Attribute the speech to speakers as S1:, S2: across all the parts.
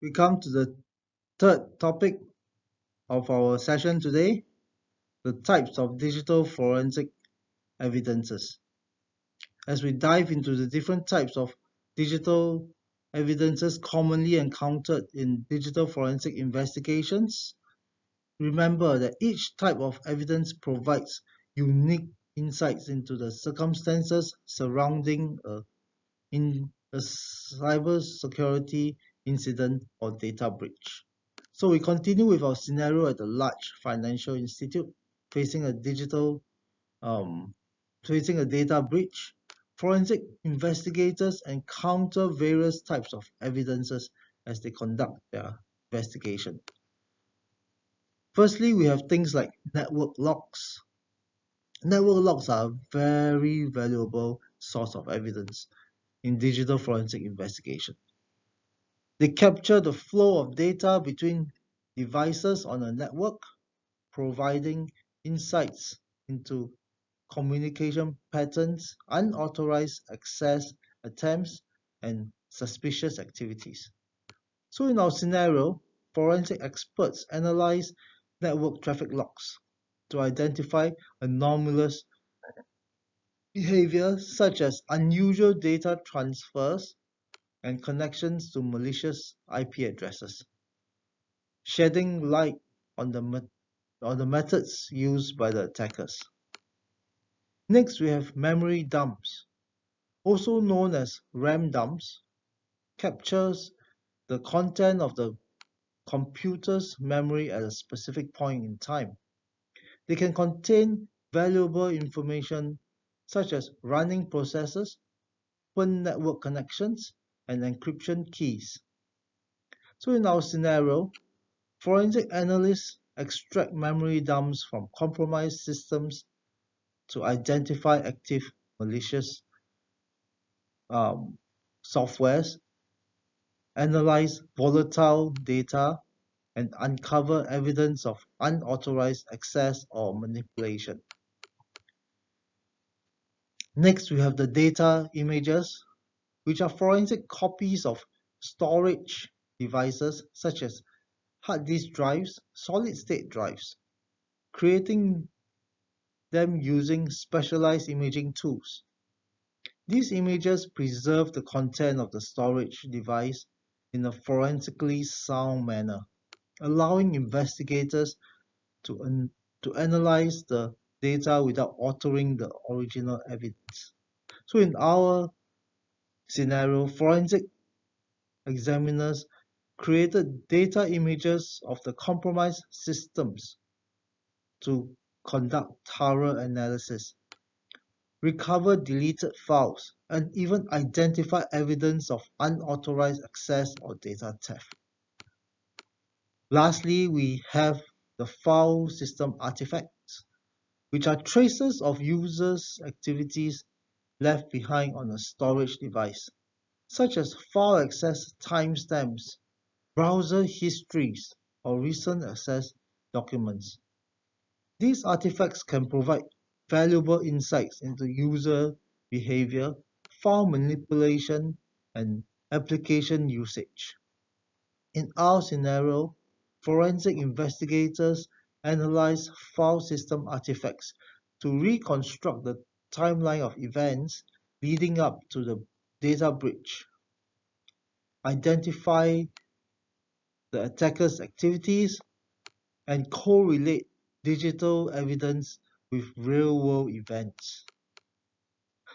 S1: We come to the third topic of our session today, the types of digital forensic evidences. As we dive into the different types of digital evidences commonly encountered in digital forensic investigations, remember that each type of evidence provides unique insights into the circumstances surrounding a cybersecurity incident or data breach. So we continue with our scenario at a large financial institute facing a digital, um, facing a data breach. Forensic investigators encounter various types of evidences as they conduct their investigation. Firstly, we have things like network logs. Network logs are a very valuable source of evidence in digital forensic investigation. They capture the flow of data between devices on a network, providing insights into communication patterns, unauthorized access attempts, and suspicious activities. So in our scenario, forensic experts analyze network traffic logs to identify anomalous behavior such as unusual data transfers and connections to malicious IP addresses, shedding light on the methods used by the attackers. Next, we have memory dumps, also known as RAM dumps, captures the content of the computer's memory at a specific point in time. They can contain valuable information such as running processes, open network connections, and encryption keys. So in our scenario, forensic analysts extract memory dumps from compromised systems to identify active malicious softwares, analyze volatile data, and uncover evidence of unauthorized access or manipulation. Next, we have the data images, which are forensic copies of storage devices such as hard disk drives, solid-state drives, creating them using specialized imaging tools. These images preserve the content of the storage device in a forensically sound manner, allowing investigators to analyze the data without altering the original evidence. So in our scenario, forensic examiners created data images of the compromised systems to conduct thorough analysis, recover deleted files, and even identify evidence of unauthorized access or data theft. Lastly, we have the file system artifacts, which are traces of users' activities left behind on a storage device, such as file access timestamps, browser histories, or recent access documents. These artifacts can provide valuable insights into user behavior, file manipulation, and application usage. In our scenario, forensic investigators analyze file system artifacts to reconstruct the timeline of events leading up to the data breach, identify the attacker's activities, and correlate digital evidence with real-world events.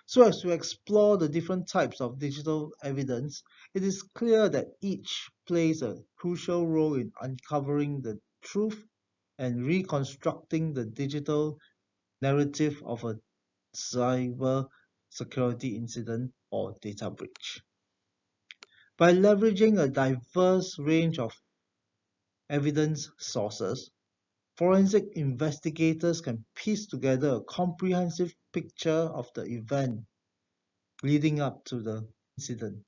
S1: So as we explore the different types of digital evidence, it is clear that each plays a crucial role in uncovering the truth and reconstructing the digital narrative of a cyber security incident or data breach. By leveraging a diverse range of evidence sources, forensic investigators can piece together a comprehensive picture of the event leading up to the incident,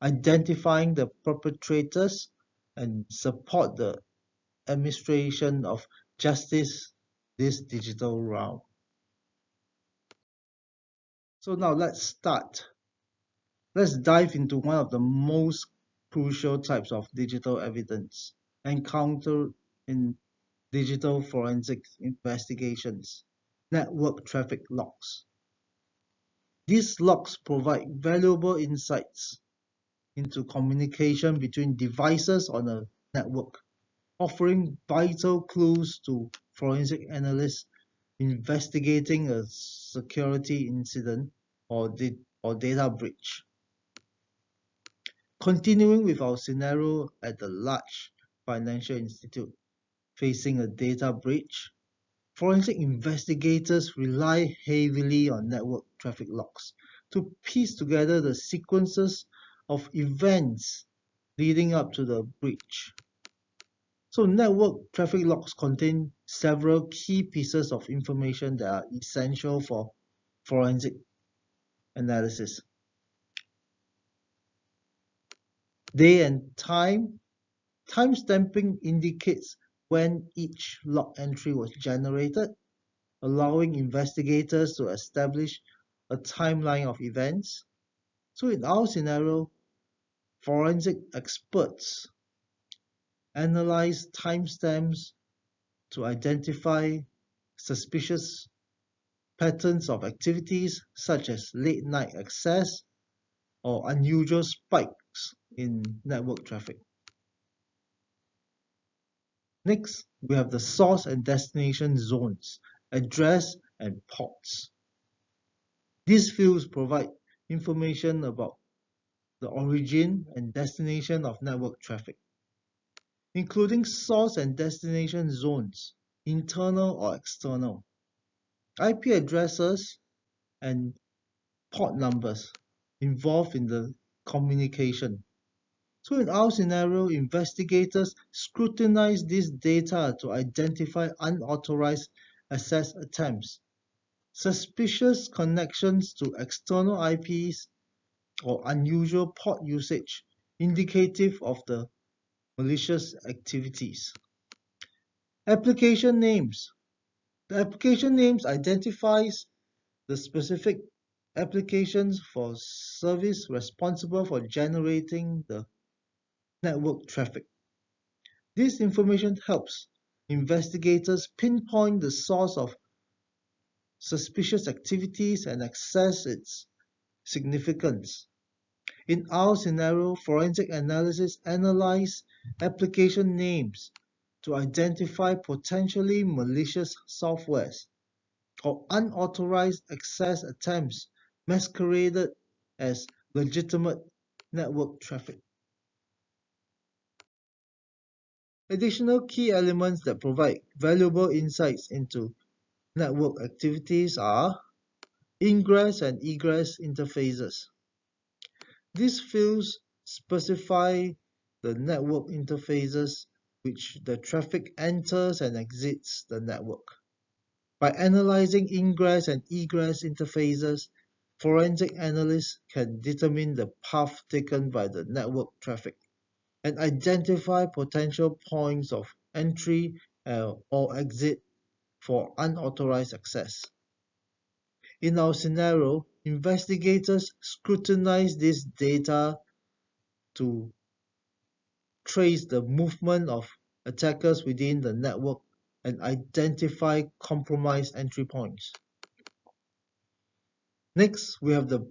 S1: identifying the perpetrators, and support the administration of justice this digital realm. So now let's start. Let's dive into one of the most crucial types of digital evidence encountered in digital forensic investigations: network traffic logs. These logs provide valuable insights into communication between devices on a network, offering vital clues to forensic analysts investigating a security incident or data breach. Continuing with our scenario at a large financial institute facing a data breach, forensic investigators rely heavily on network traffic logs to piece together the sequences of events leading up to the breach. So network traffic logs contain several key pieces of information that are essential for forensic analysis. Day and time. Timestamping indicates when each log entry was generated, allowing investigators to establish a timeline of events. So in our scenario, forensic experts analyze timestamps to identify suspicious patterns of activities such as late night access or unusual spikes in network traffic. Next, we have the source and destination zones, address and ports. These fields provide information about the origin and destination of network traffic, including source and destination zones, internal or external, IP addresses, and port numbers involved in the communication. So in our scenario, investigators scrutinize this data to identify unauthorized access attempts, suspicious connections to external IPs, or unusual port usage indicative of the malicious activities. Application names. The application names identifies the specific applications for service responsible for generating the network traffic. This information helps investigators pinpoint the source of suspicious activities and assess its significance. In our scenario, forensic analysis analyze application names to identify potentially malicious softwares or unauthorized access attempts masqueraded as legitimate network traffic. Additional key elements that provide valuable insights into network activities are ingress and egress interfaces. These fields specify the network interfaces which the traffic enters and exits the network. By analyzing ingress and egress interfaces, forensic analysts can determine the path taken by the network traffic and identify potential points of entry or exit for unauthorized access. In our scenario, investigators scrutinize this data to trace the movement of attackers within the network and identify compromised entry points. Next, we have the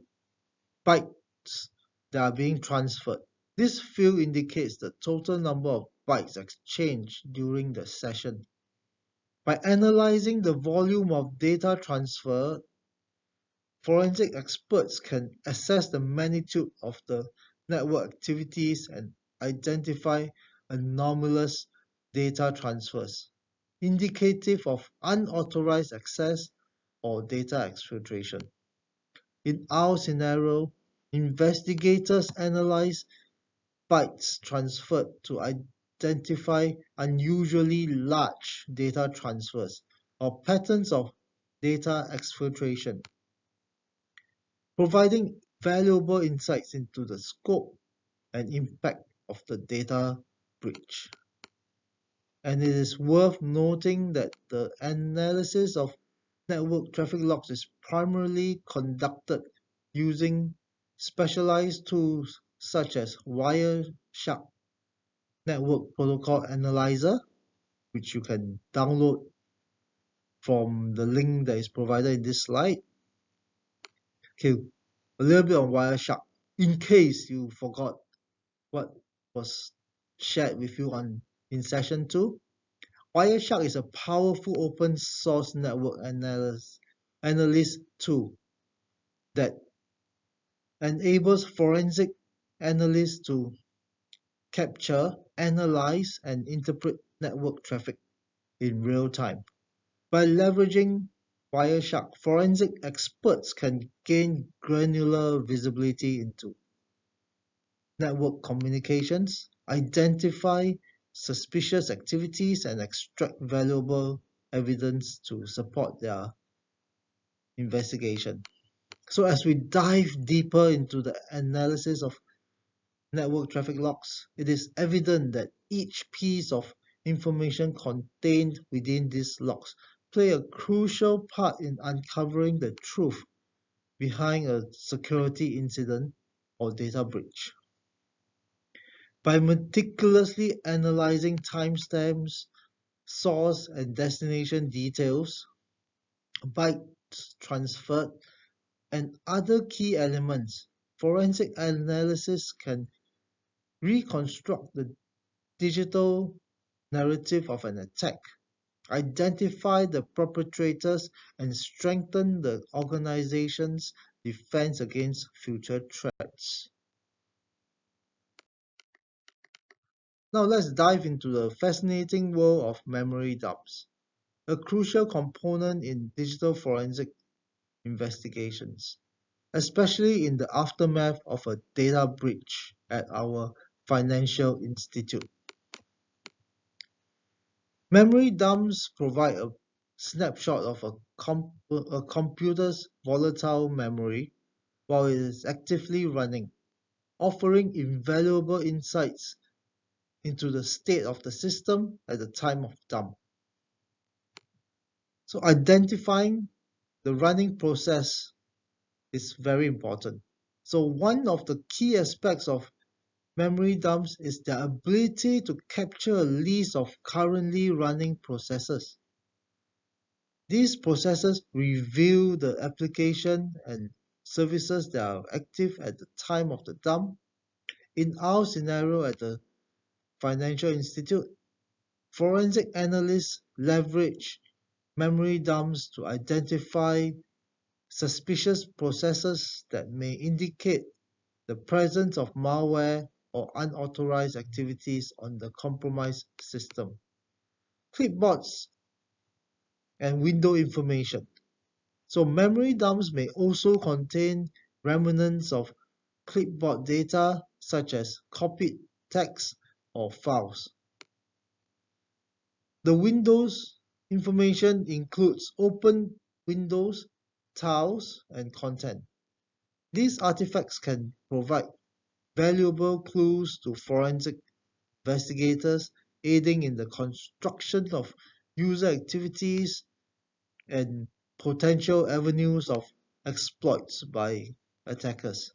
S1: bytes that are being transferred. This field indicates the total number of bytes exchanged during the session. By analyzing the volume of data transfer, forensic experts can assess the magnitude of the network activities and identify anomalous data transfers, indicative of unauthorized access or data exfiltration. In our scenario, investigators analyze bytes transferred to identify unusually large data transfers or patterns of data exfiltration, providing valuable insights into the scope and impact of the data breach. And it is worth noting that the analysis of network traffic logs is primarily conducted using specialized tools such as wire Wireshark Network Protocol Analyzer, which you can download from the link that is provided in this slide. Okay, a little bit on Wireshark, in case you forgot what was shared with you in session 2. Wireshark is a powerful open source network analyst tool that enables forensic analysts to capture, analyze, and interpret network traffic in real time. By leveraging Wireshark, forensic experts can gain granular visibility into network communications, identify suspicious activities, and extract valuable evidence to support their investigation. So as we dive deeper into the analysis of network traffic logs, it is evident that each piece of information contained within these logs play a crucial part in uncovering the truth behind a security incident or data breach. By meticulously analyzing timestamps, source and destination details, bytes transferred, and other key elements, forensic analysis can reconstruct the digital narrative of an attack, identify the perpetrators, and strengthen the organization's defense against future threats. Now let's dive into the fascinating world of memory dumps, a crucial component in digital forensic investigations, especially in the aftermath of a data breach at our financial institute. Memory dumps provide a snapshot of a computer's volatile memory while it is actively running, offering invaluable insights into the state of the system at the time of dump. So identifying the running process is very important. So one of the key aspects of memory dumps is the ability to capture a list of currently running processes. These processes reveal the application and services that are active at the time of the dump. In our scenario at the financial institute, forensic analysts leverage memory dumps to identify suspicious processes that may indicate the presence of malware or unauthorized activities on the compromised system. Clipboards and window information. So memory dumps may also contain remnants of clipboard data such as copied text or files. The Windows information includes open windows, tiles, and content. These artifacts can provide valuable clues to forensic investigators, aiding in the construction of user activities and potential avenues of exploits by attackers.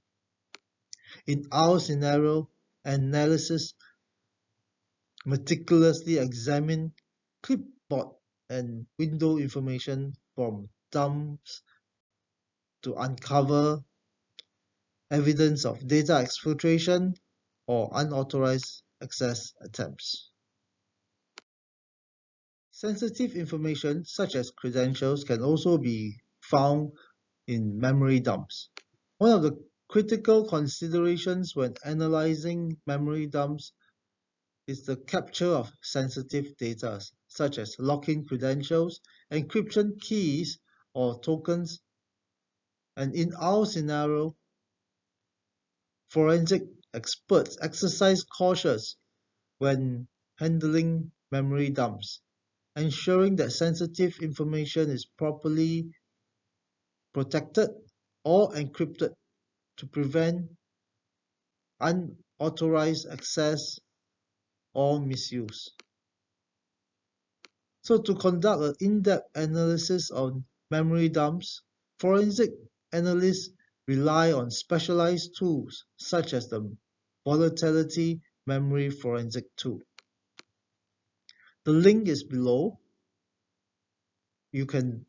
S1: In our scenario, analysis meticulously examine clipboard and window information from dumps to uncover evidence of data exfiltration or unauthorized access attempts. Sensitive information such as credentials can also be found in memory dumps. One of the critical considerations when analyzing memory dumps is the capture of sensitive data such as login credentials, encryption keys, or tokens. And in our scenario, forensic experts exercise caution when handling memory dumps, ensuring that sensitive information is properly protected or encrypted to prevent unauthorized access or misuse. So to conduct an in-depth analysis on memory dumps, forensic analysts rely on specialized tools such as the volatility memory forensic tool. The link is below. You can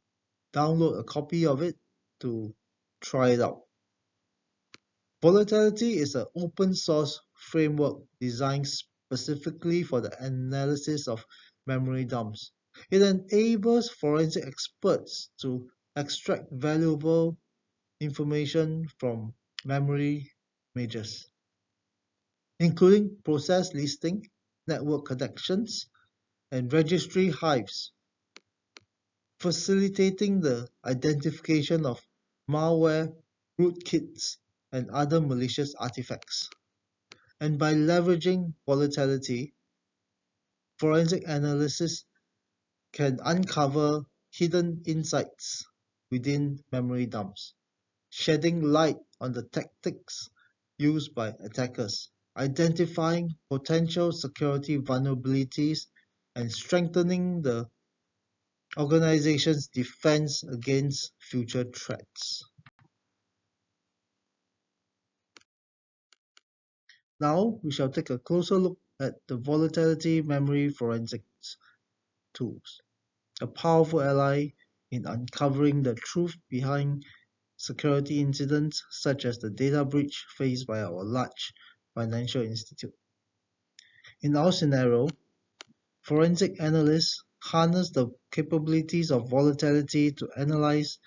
S1: download a copy of it to try it out. Volatility is an open source framework designed specifically for the analysis of memory dumps. It enables forensic experts to extract valuable information from memory images, including process listing, network connections, and registry hives, facilitating the identification of malware, rootkits, and other malicious artifacts. And by leveraging volatility, forensic analysis can uncover hidden insights within memory dumps, shedding light on the tactics used by attackers, identifying potential security vulnerabilities, and strengthening the organization's defense against future threats. Now, we shall take a closer look at the volatility memory forensics tools, a powerful ally in uncovering the truth behind security incidents such as the data breach faced by our large financial institute. In our scenario, forensic analysts harness the capabilities of volatility to analyze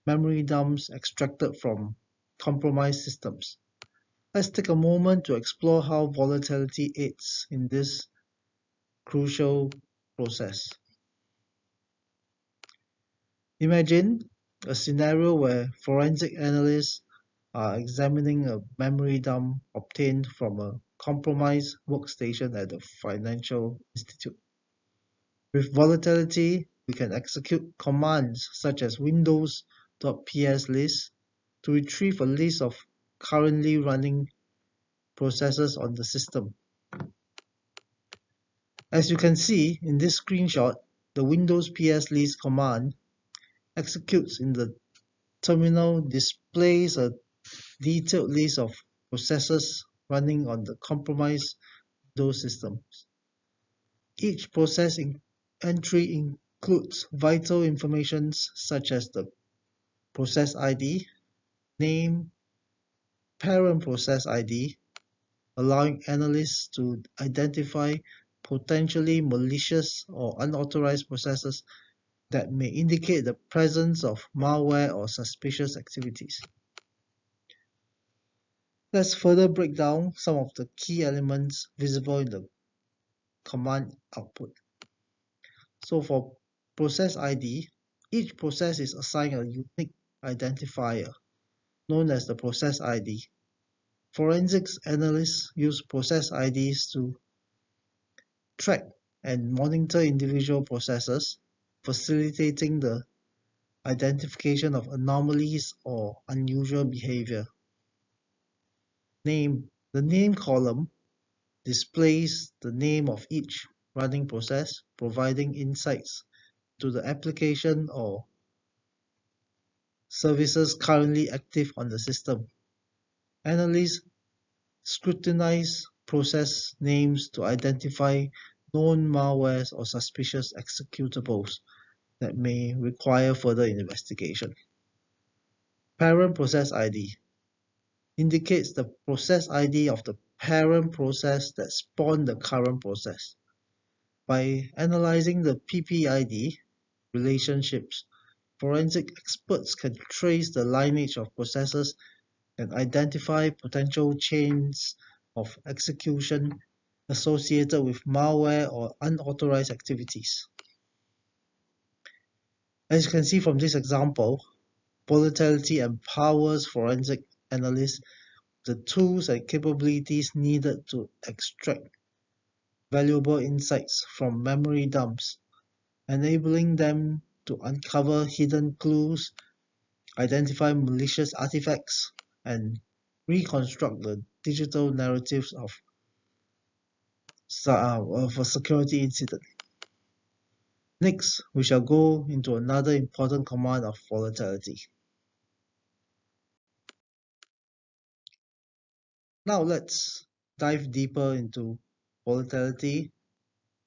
S1: memory dumps extracted from compromised systems. Let's take a moment to explore how volatility aids in this crucial process. Imagine a scenario where forensic analysts are examining a memory dump obtained from a compromised workstation at the financial institute. With volatility, we can execute commands such as windows.pslist to retrieve a list of currently running processes on the system. As you can see in this screenshot, the Windows pslist command executes in the terminal, displays a detailed list of processes running on the compromised Windows systems. Each process entry includes vital information such as the process ID, name, parent process ID, allowing analysts to identify potentially malicious or unauthorized processes that may indicate the presence of malware or suspicious activities. Let's further break down some of the key elements visible in the command output. So for process ID, each process is assigned a unique identifier known as the process ID. Forensics analysts use process IDs to track and monitor individual processes, facilitating the identification of anomalies or unusual behavior. Name. The name column displays the name of each running process, providing insights to the application or services currently active on the system. Analysts scrutinize process names to identify known malwares or suspicious executables that may require further investigation. Parent process ID indicates the process ID of the parent process that spawned the current process. By analyzing the PPID relationships, forensic experts can trace the lineage of processes and identify potential chains of execution associated with malware or unauthorized activities. As you can see from this example, volatility empowers forensic analysts the tools and capabilities needed to extract valuable insights from memory dumps, enabling them to uncover hidden clues, identify malicious artifacts, and reconstruct the digital narratives of a security incident. Next, we shall go into another important command of volatility. Now let's dive deeper into volatility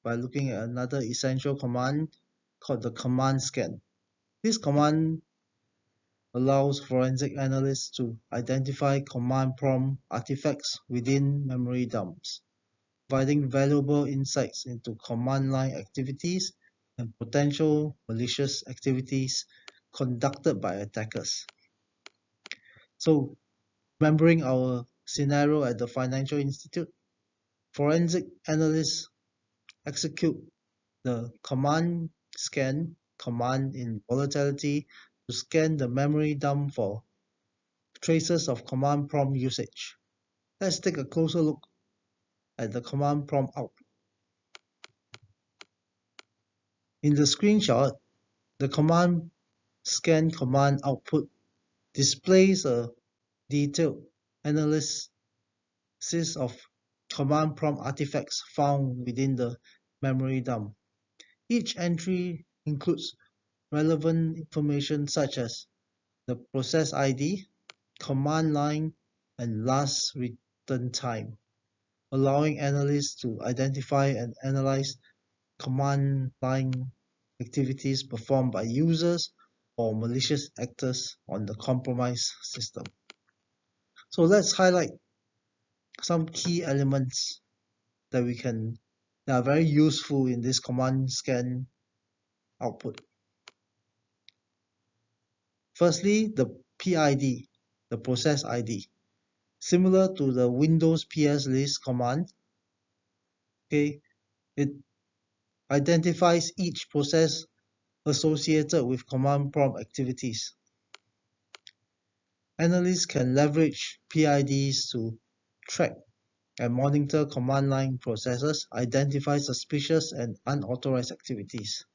S1: by looking at another essential command called the command scan. This command allows forensic analysts to identify command prompt artifacts within memory dumps, providing valuable insights into command line activities and potential malicious activities conducted by attackers. So, remembering our scenario at the Financial Institute, forensic analysts execute the command scan command in volatility to scan the memory dump for traces of command prompt usage. Let's take a closer look at the command prompt output. In the screenshot, the command scan command output displays a detailed analysis of command prompt artifacts found within the memory dump. Each entry includes relevant information such as the process ID, command line, and last return time, allowing analysts to identify and analyze command line activities performed by users or malicious actors on the compromised system. So let's highlight some key elements that are very useful in this command scan output. Firstly, the PID, the process ID. Similar to the Windows PS list command, okay, it identifies each process associated with command prompt activities. Analysts can leverage PIDs to track and monitor command line processes, identify suspicious and unauthorized activities.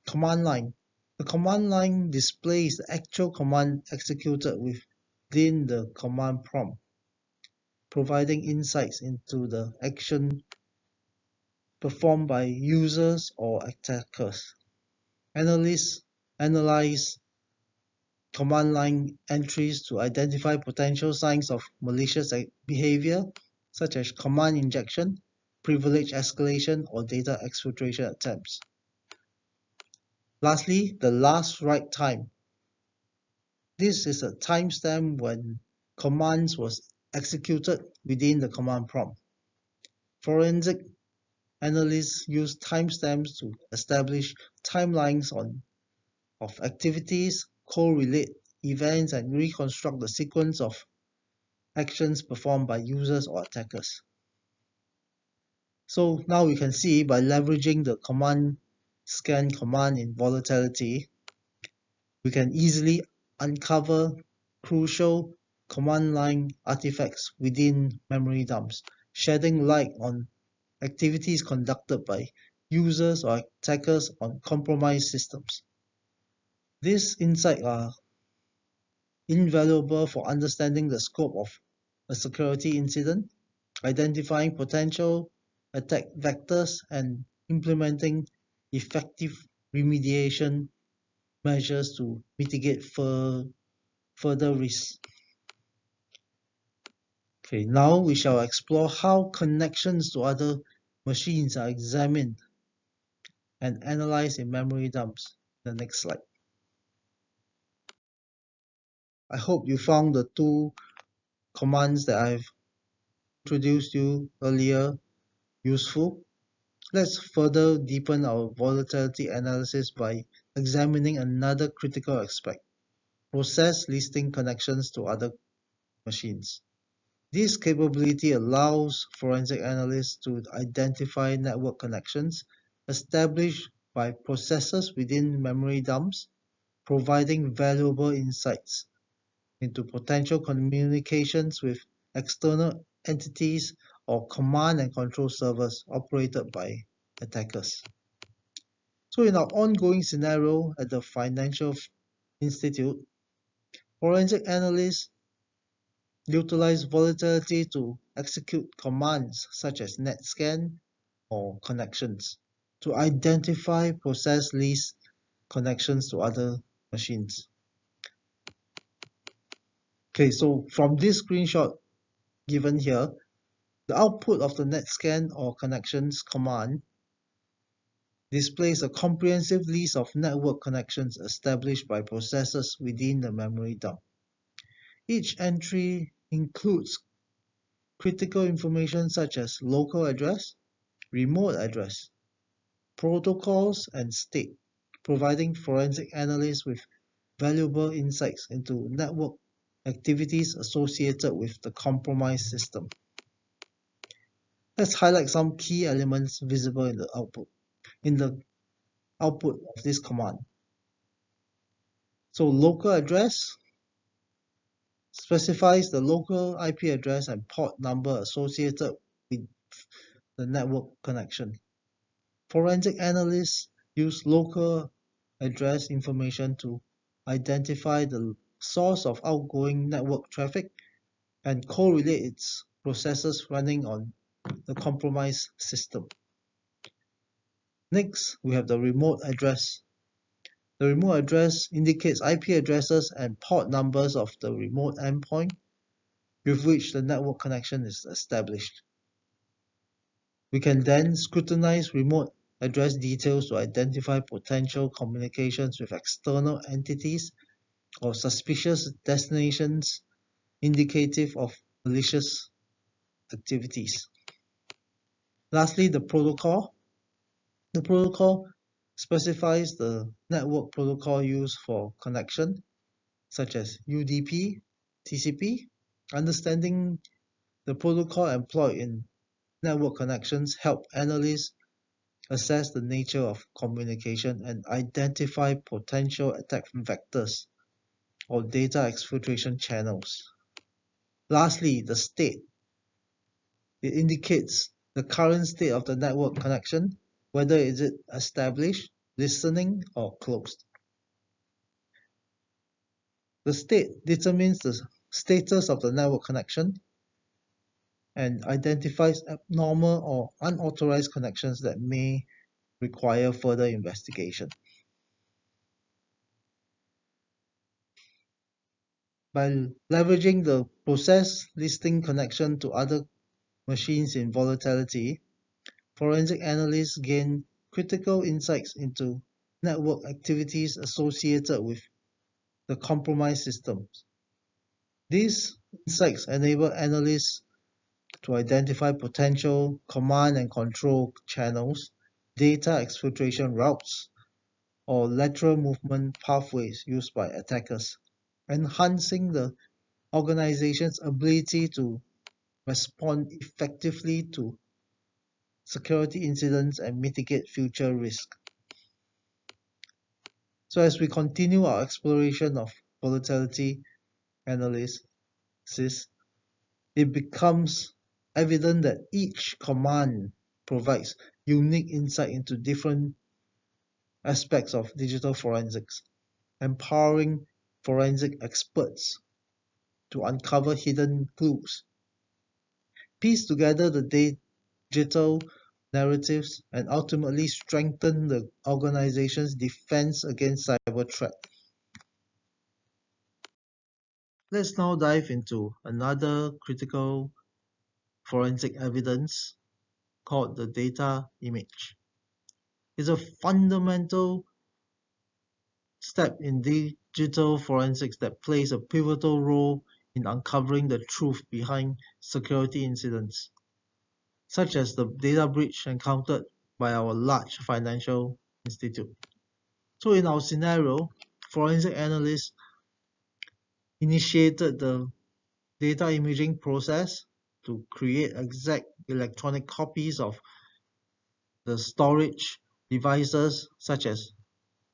S1: Command line. The command line displays the actual command executed within the command prompt, providing insights into the action performed by users or attackers. Analysts analyze command line entries to identify potential signs of malicious behavior, such as command injection, privilege escalation, or data exfiltration attempts. Lastly, the last write time. This is a timestamp when commands was executed within the command prompt. Forensic analysts use timestamps to establish timelines of activities, correlate events, and reconstruct the sequence of actions performed by users or attackers. So now we can see by leveraging the command scan command in volatility, we can easily uncover crucial command line artifacts within memory dumps, shedding light on activities conducted by users or attackers on compromised systems. These insights are invaluable for understanding the scope of a security incident, identifying potential attack vectors, and implementing effective remediation measures to mitigate further risks. Okay, now we shall explore how connections to other machines are examined and analyzed in memory dumps. The next slide. I hope you found the two commands that I've introduced you earlier useful. Let's further deepen our volatility analysis by examining another critical aspect: process listing connections to other machines. This capability allows forensic analysts to identify network connections established by processes within memory dumps, providing valuable insights into potential communications with external entities or command and control servers operated by attackers. So in our ongoing scenario at the Financial Institute, forensic analysts utilize volatility to execute commands such as netscan or connections to identify process list connections to other machines. Okay, so from this screenshot given here, The output of the NetScan or connections command displays a comprehensive list of network connections established by processors within the memory dump. Each entry includes critical information such as local address, remote address, protocols, and state, providing forensic analysts with valuable insights into network activities associated with the compromised system. Let's highlight some key elements visible in the output of this command. So local address specifies the local IP address and port number associated with the network connection. Forensic analysts use local address information to identify the source of outgoing network traffic and correlate its processes running on the compromised system. Next, we have the remote address. The remote address indicates IP addresses and port numbers of the remote endpoint with which the network connection is established. We can then scrutinize remote address details to identify potential communications with external entities or suspicious destinations indicative of malicious activities. Lastly, the protocol. The protocol specifies the network protocol used for connection, such as UDP, TCP. Understanding the protocol employed in network connections help analysts assess the nature of communication and identify potential attack vectors or data exfiltration channels. Lastly, the state. It indicates the current state of the network connection, whether is it established, listening, or closed. The state determines the status of the network connection and identifies abnormal or unauthorized connections that may require further investigation. By leveraging the process listing connection to other machines in volatility, forensic analysts gain critical insights into network activities associated with the compromised systems. These insights enable analysts to identify potential command and control channels, data exfiltration routes, or lateral movement pathways used by attackers, enhancing the organization's ability to respond effectively to security incidents and mitigate future risk. So as we continue our exploration of volatility analysis, it becomes evident that each command provides unique insight into different aspects of digital forensics, empowering forensic experts to uncover hidden clues, piece together the digital narratives, and ultimately strengthen the organization's defense against cyber threat. Let's now dive into another critical forensic evidence called the data image. It's a fundamental step in digital forensics that plays a pivotal role in uncovering the truth behind security incidents, such as the data breach encountered by our large financial institute. So in our scenario, forensic analysts initiated the data imaging process to create exact electronic copies of the storage devices such as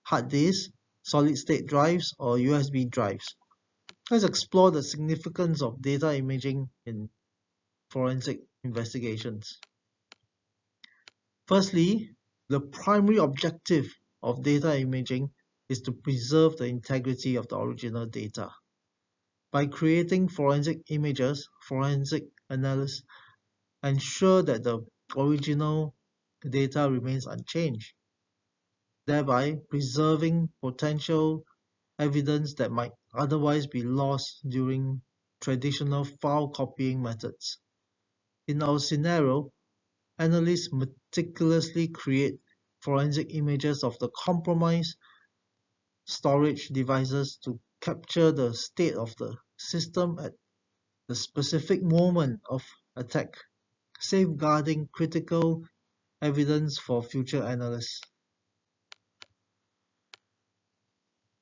S1: hard disks, solid-state drives, or USB drives. Let's explore the significance of data imaging in forensic investigations. Firstly, the primary objective of data imaging is to preserve the integrity of the original data. By creating forensic images, forensic analysts ensure that the original data remains unchanged, thereby preserving potential evidence that might otherwise be lost during traditional file copying methods. in our scenario, analysts meticulously create forensic images of the compromised storage devices to capture the state of the system at the specific moment of attack, safeguarding critical evidence for future analysis.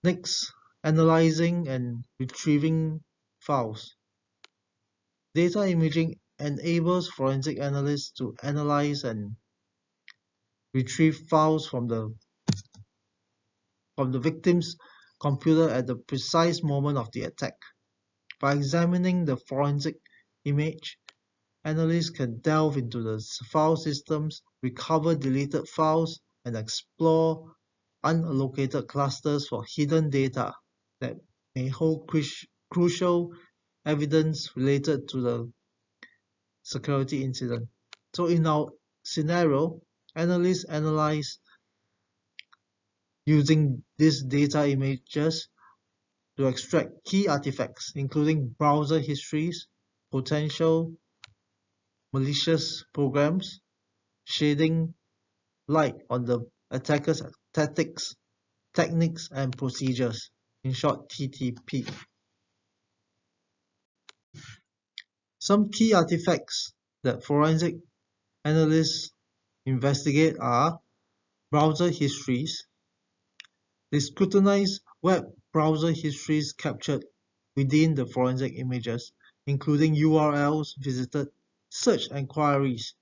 S1: Next, analyzing and retrieving files. Data imaging enables forensic analysts to analyze and retrieve files from the victim's computer at the precise moment of the attack. By examining the forensic image, analysts can delve into the file systems, recover deleted files, and explore unallocated clusters for hidden data that may hold crucial evidence related to the security incident. So in our scenario, analysts analyze using these data images to extract key artifacts, including browser histories, potential malicious programs, shedding light on the attacker's tactics, techniques, and procedures, in short, TTP. Some key artifacts that forensic analysts investigate are browser histories. They scrutinize web browser histories captured within the forensic images, including URLs visited, search enquiries,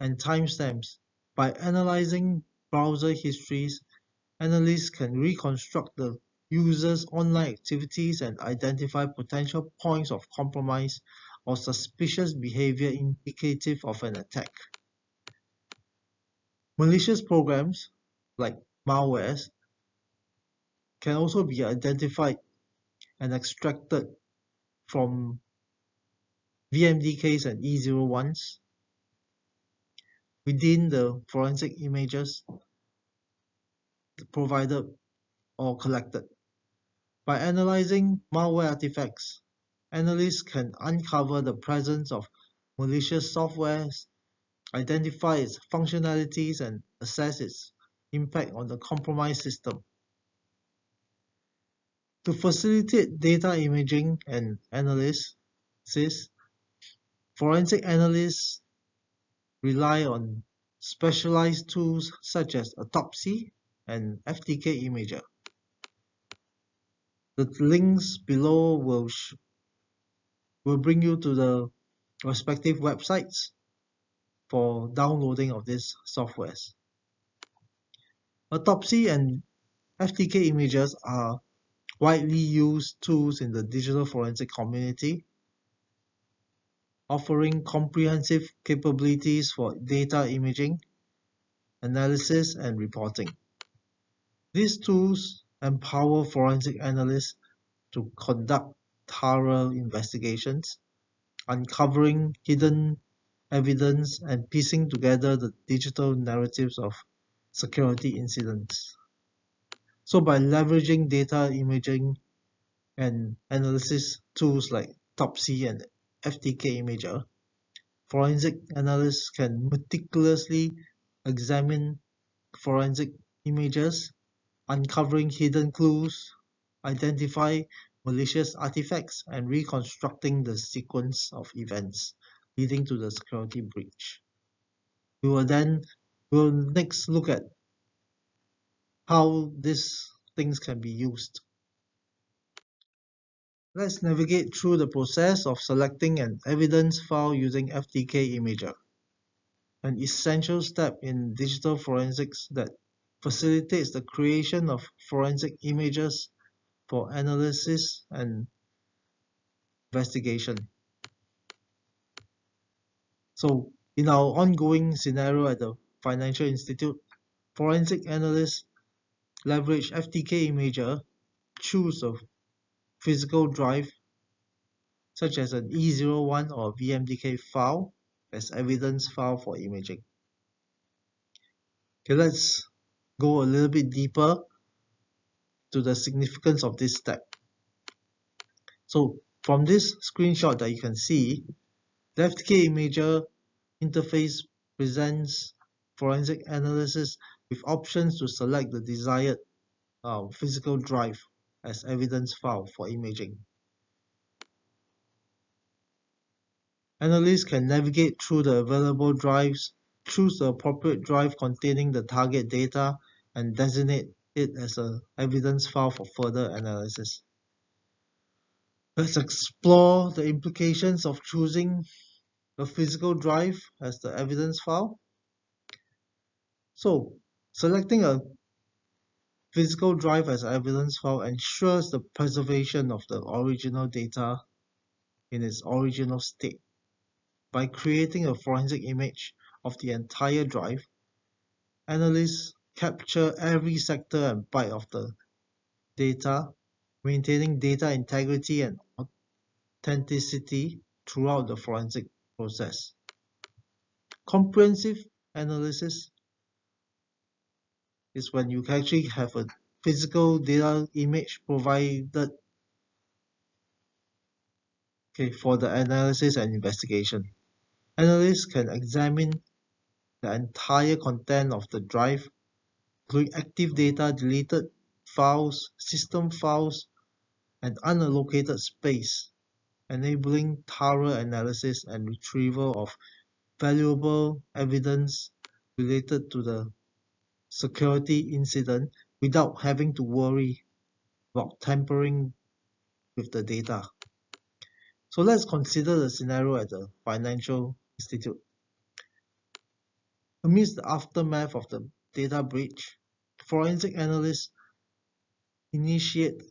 S1: and timestamps. By analyzing browser histories, analysts can reconstruct the user's online activities and identify potential points of compromise or suspicious behavior indicative of an attack. Malicious programs, like malwares, can also be identified and extracted from VMDKs and E01s within the forensic images provided or collected. By analyzing malware artifacts, analysts can uncover the presence of malicious software, identify its functionalities, and assess its impact on the compromised system. To facilitate data imaging and analysis, forensic analysts rely on specialized tools such as Autopsy and FTK Imager. The links below will bring you to the respective websites for downloading of these softwares. Autopsy and FTK Imagers are widely used tools in the digital forensic community, offering comprehensive capabilities for data imaging, analysis, and reporting. These tools empower forensic analysts to conduct thorough investigations, uncovering hidden evidence and piecing together the digital narratives of security incidents. So by leveraging data imaging and analysis tools like Autopsy and FTK Imager, forensic analysts can meticulously examine forensic images, uncovering hidden clues, identify malicious artifacts, and reconstructing the sequence of events leading to the security breach. We'll next look at how these things can be used. Let's navigate through the process of selecting an evidence file using FTK Imager, an essential step in digital forensics that facilitates the creation of forensic images for analysis and investigation. So in our ongoing scenario at the Financial Institute, forensic analysts leverage FTK Imager, choose a physical drive such as an E01 or VMDK file as evidence file for imaging. Okay, let's go a little bit deeper to the significance of this step. So from this screenshot that you can see, the FTK Imager interface presents forensic analysis with options to select the desired physical drive as evidence file for imaging. Analysts can navigate through the available drives, choose the appropriate drive containing the target data, and designate it as an evidence file for further analysis. Let's explore the implications of choosing a physical drive as the evidence file. So, selecting a physical drive as an evidence file ensures the preservation of the original data in its original state. By creating a forensic image of the entire drive, analysts capture every sector and byte of the data, maintaining data integrity and authenticity throughout the forensic process. Comprehensive analysis is when you actually have a physical data image provided for the analysis and investigation. Analysts can examine the entire content of the drive, including active data, deleted files, system files, and unallocated space, enabling thorough analysis and retrieval of valuable evidence related to the security incident without having to worry about tampering with the data. So let's consider the scenario at the financial institute. Amidst the aftermath of the data breach, forensic analysts initiate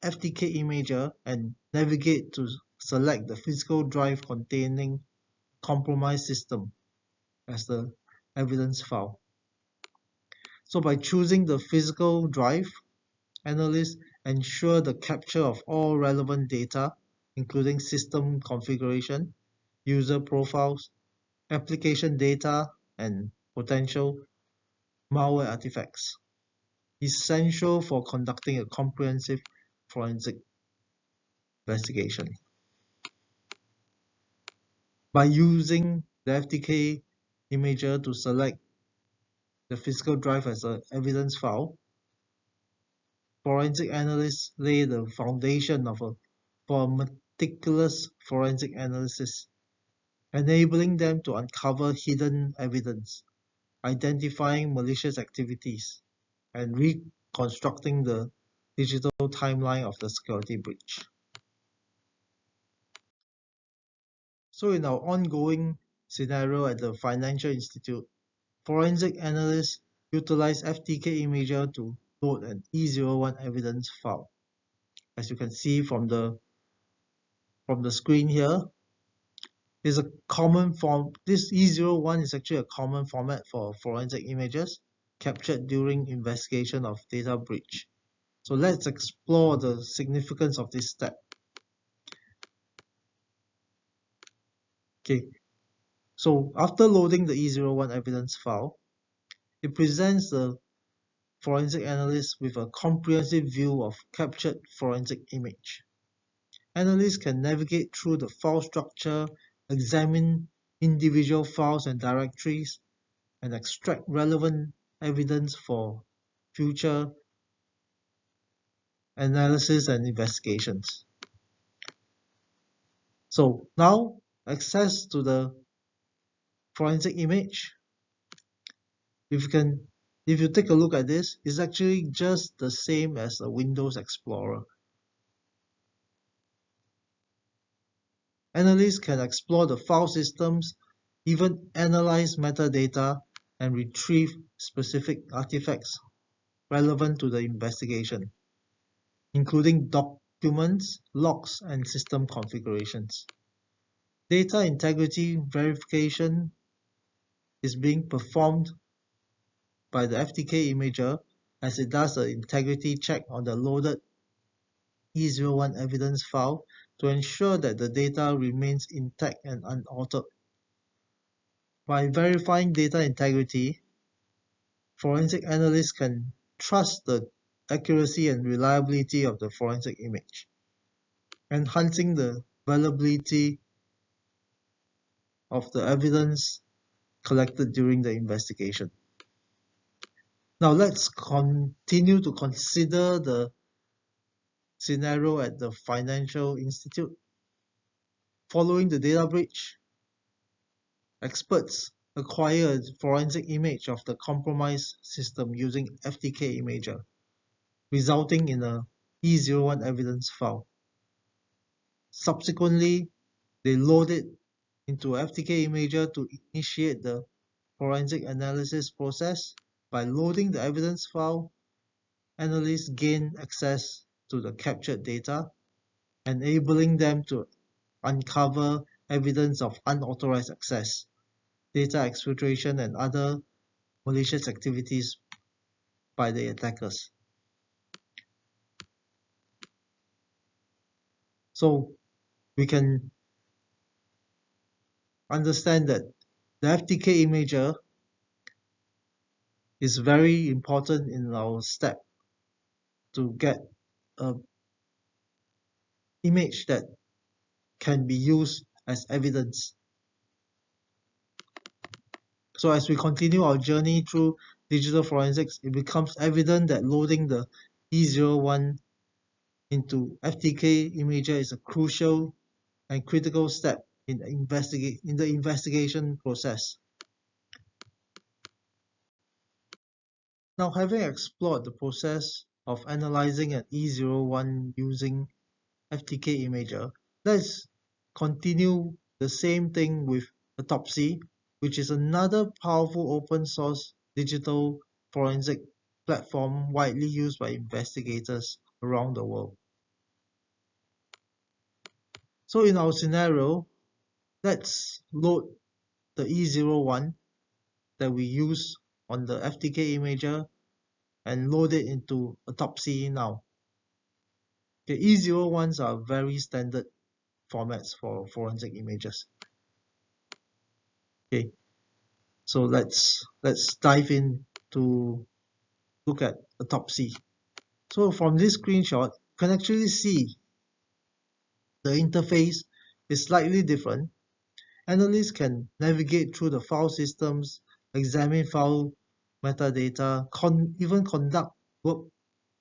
S1: FTK Imager and navigate to select the physical drive containing compromised system as the evidence file. So by choosing the physical drive, analysts ensure the capture of all relevant data, including system configuration, user profiles, application data, and potential malware artifacts, essential for conducting a comprehensive forensic investigation. By using the FTK Imager to select the physical drive as an evidence file, forensic analysts lay the foundation for a meticulous forensic analysis, enabling them to uncover hidden evidence, identifying malicious activities, and reconstructing the digital timeline of the security breach. So in our ongoing scenario at the Financial Institute, forensic analysts utilize FTK Imager to load an E01 evidence file. As you can see from the screen here, is a common form. This E01 is actually a common format for forensic images captured during investigation of data breach. So let's explore the significance of this step. Okay, so after loading the E01 evidence file, it presents the forensic analyst with a comprehensive view of captured forensic image. Analysts can navigate through the file structure, examine individual files and directories, and extract relevant evidence for future analysis and investigations. So now, access to the forensic image, if you take a look at this, it's actually just the same as a Windows Explorer. Analysts can explore the file systems, even analyze metadata, and retrieve specific artifacts relevant to the investigation, including documents, logs, and system configurations. Data integrity verification is being performed by the FTK Imager as it does an integrity check on the loaded E01 evidence file to ensure that the data remains intact and unaltered. By verifying data integrity, forensic analysts can trust the accuracy and reliability of the forensic image, enhancing the valuability of the evidence collected during the investigation. Now let's continue to consider the scenario at the financial institute. Following the data breach, experts acquired a forensic image of the compromised system using FTK Imager, resulting in a E01 evidence file. Subsequently, they loaded into FTK Imager to initiate the forensic analysis process. By loading the evidence file, analysts gain access to the captured data, enabling them to uncover evidence of unauthorized access, data exfiltration, and other malicious activities by the attackers. So we can understand that the FTK Imager is very important in our step to get an image that can be used as evidence. So as we continue our journey through digital forensics, it becomes evident that loading the E01 into FTK Imager is a crucial and critical step in the investigation process. Now, having explored the process of analyzing an E01 using FTK Imager, let's continue the same thing with Autopsy, which is another powerful open source digital forensic platform widely used by investigators around the world. So in our scenario, let's load the E01 that we use on the FTK Imager and load it into Autopsy now. The E01s are very standard formats for forensic images. Okay, so let's dive in to look at Autopsy. So from this screenshot, you can actually see the interface is slightly different. Analysts can navigate through the file systems, examine file metadata, even conduct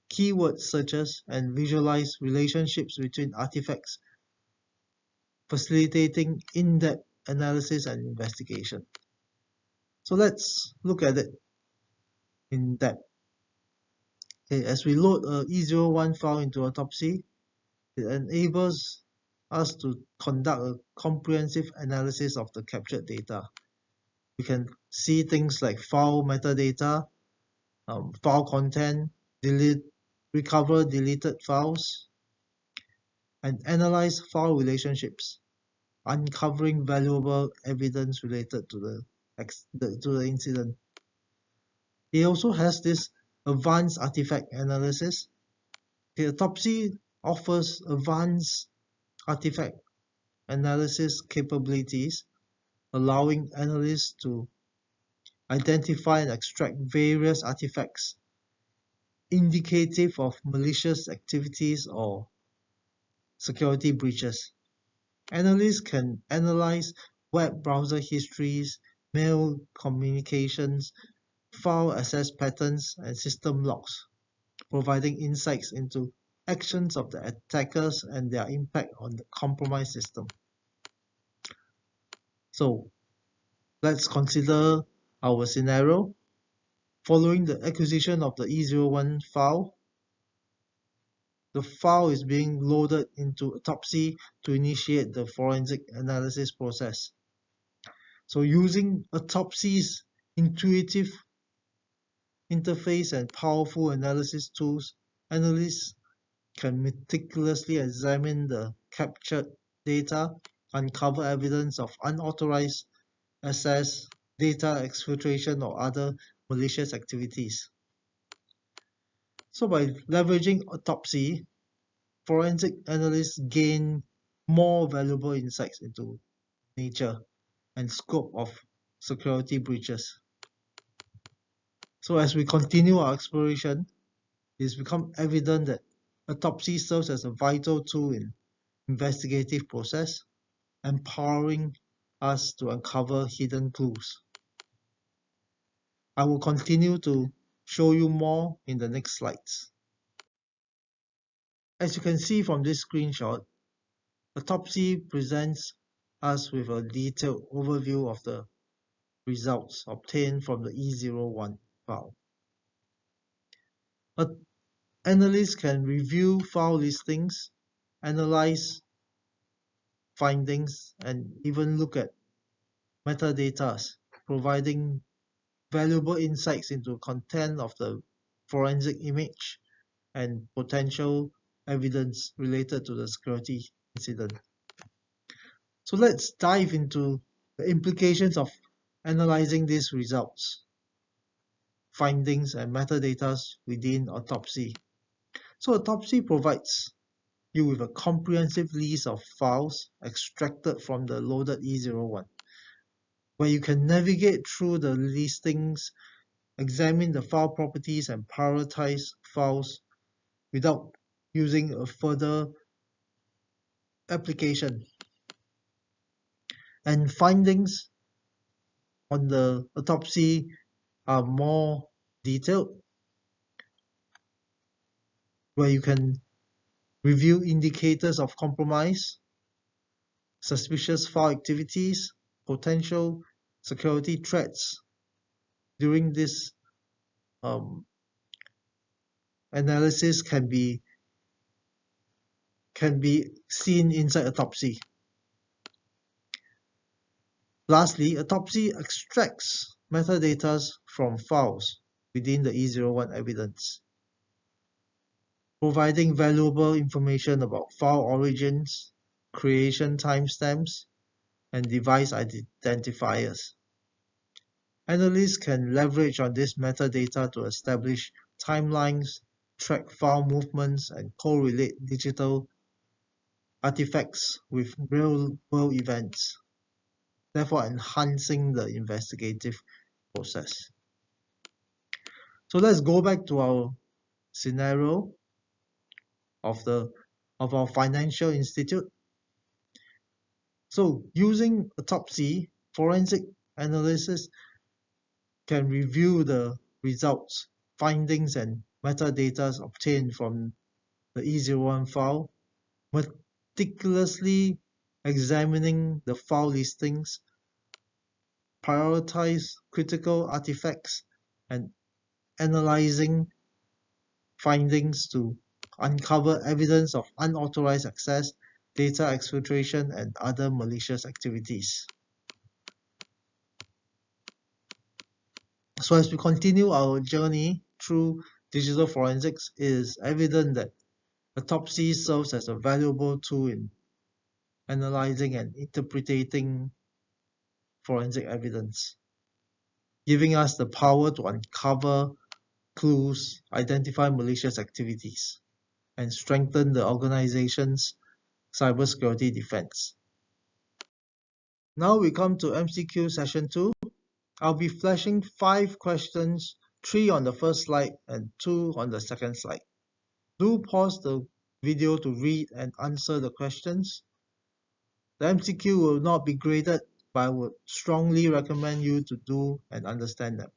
S1: keyword searches, and visualize relationships between artifacts, facilitating in-depth analysis and investigation. So let's look at it in depth. Okay, as we load a E01 file into Autopsy, it enables us to conduct a comprehensive analysis of the captured data. We can see things like file metadata, file content, recover deleted files, and analyze file relationships, uncovering valuable evidence related to the incident. It also has this advanced artifact analysis. The Autopsy offers advanced artifact analysis capabilities, allowing analysts to identify and extract various artifacts indicative of malicious activities or security breaches. Analysts can analyze web browser histories, mail communications, file access patterns, and system logs, providing insights into actions of the attackers and their impact on the compromised system. So let's consider our scenario. Following the acquisition of the E01 file, the file is being loaded into Autopsy to initiate the forensic analysis process. So using Autopsy's intuitive interface and powerful analysis tools, analysts can meticulously examine the captured data, uncover evidence of unauthorized access, data exfiltration, or other malicious activities. So by leveraging Autopsy, forensic analysts gain more valuable insights into nature and scope of security breaches. So as we continue our exploration, it's become evident that Autopsy serves as a vital tool in investigative process, empowering us to uncover hidden clues. I will continue to show you more in the next slides. As you can see from this screenshot, Autopsy presents us with a detailed overview of the results obtained from the E01 file. An analyst can review file listings, analyze findings, and even look at metadata, providing valuable insights into content of the forensic image and potential evidence related to the security incident. So let's dive into the implications of analyzing these results, findings, and metadata within Autopsy. So Autopsy provides you with a comprehensive list of files extracted from the loaded E01, where you can navigate through the listings, examine the file properties, and prioritize files without using a further application. And findings on the Autopsy are more detailed, where you can review indicators of compromise, suspicious file activities, potential security threats. During this analysis can be seen inside Autopsy. Lastly, Autopsy extracts metadata from files within the E01 evidence, providing valuable information about file origins, creation timestamps, and device identifiers. Analysts can leverage on this metadata to establish timelines, track file movements, and correlate digital artifacts with real-world events, therefore enhancing the investigative process. So let's go back to our scenario of our financial institute. So using Autopsy, forensic analysts can review the results, findings, and metadata obtained from the E01 file, meticulously examining the file listings, prioritize critical artifacts, and analyzing findings to uncover evidence of unauthorized access, data exfiltration, and other malicious activities. So as we continue our journey through digital forensics, it is evident that Autopsy serves as a valuable tool in analyzing and interpreting forensic evidence, giving us the power to uncover clues, identify malicious activities, and strengthen the organization's cybersecurity defense. Now we come to MCQ session 2. I'll be flashing 5 questions, 3 on the first slide and 2 on the second slide. Do pause the video to read and answer the questions. The MCQ will not be graded, but I would strongly recommend you to do and understand them.